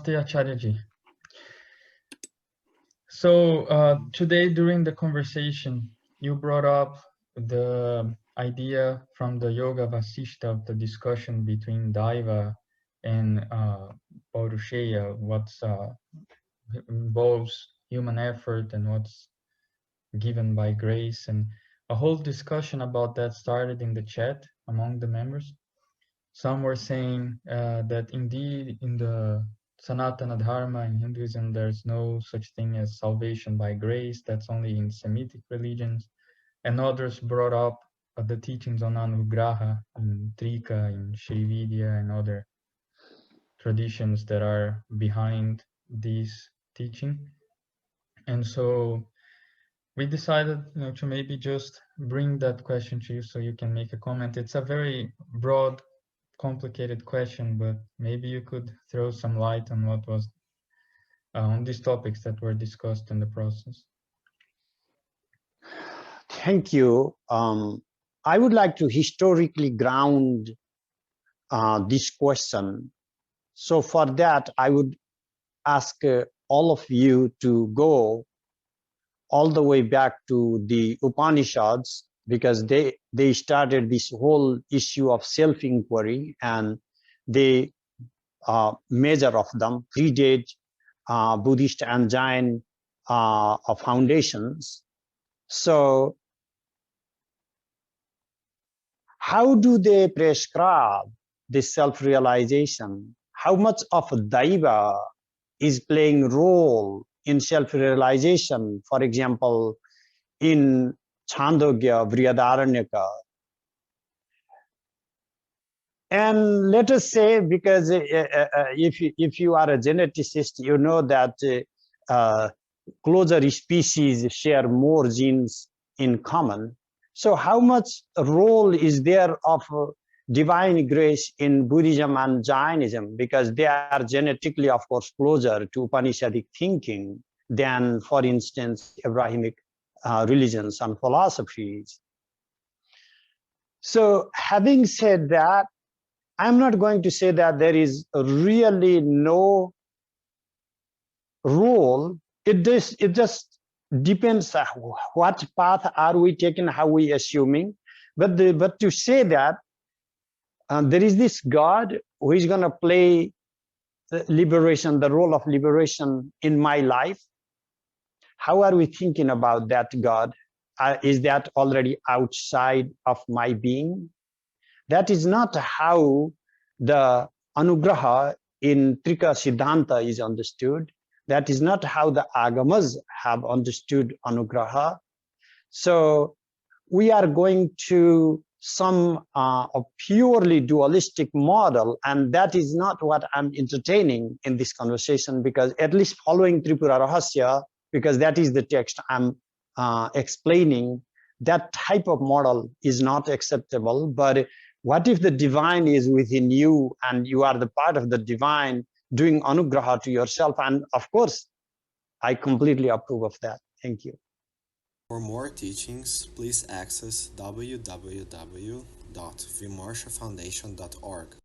Namaste, Acharya-ji. So today during the conversation, you brought up the idea from the Yoga Vāsiṣṭha of the discussion between Daiva and Paurusheya, what's involves human effort and what's given by grace. And a whole discussion about that started in the chat among the members. Some were saying that indeed in the Sanatana Dharma in Hinduism, there's no such thing as salvation by grace. That's only in Semitic religions. And others brought up the teachings on Anugraha in Trika, in Śaividya, and other traditions that are behind this teaching. And so we decided, to maybe just bring that question to you so you can make a comment. It's a very broad, complicated question, but maybe you could throw some light on what was on these topics that were discussed in the process. Thank you. I would like to historically ground this question. So for that, I would ask all of you to go all the way back to the Upanishads, because they started this whole issue of self-inquiry, and they measure of them predate Buddhist and Jain foundations. So how do they prescribe this self-realization? How much of Daiva is playing role in self-realization? For example, in Chandogya, Vrihadaranyaka. And let us say, because if you are a geneticist, you know that closer species share more genes in common. So how much role is there of divine grace in Buddhism and Jainism? Because they are genetically, of course, closer to Upanishadic thinking than, for instance, Abrahamic religions and philosophies. So having said that, I'm not going to say that there is really no role. It just depends what path are we taking, how we assuming. But to say that there is this God who is going to play liberation, the role of liberation in my life. How are we thinking about that God? Is that already outside of my being? That is not how the Anugraha in Trika Siddhanta is understood. That is not how the Agamas have understood Anugraha. So we are going to some a purely dualistic model, and that is not what I'm entertaining in this conversation, because at least following Tripura Rahasya, because that is the text I'm explaining, that type of model is not acceptable. But what if the divine is within you and you are the part of the divine doing anugraha to yourself? And of course, I completely approve of that. Thank you. For more teachings, please access www.vimarshafoundation.org.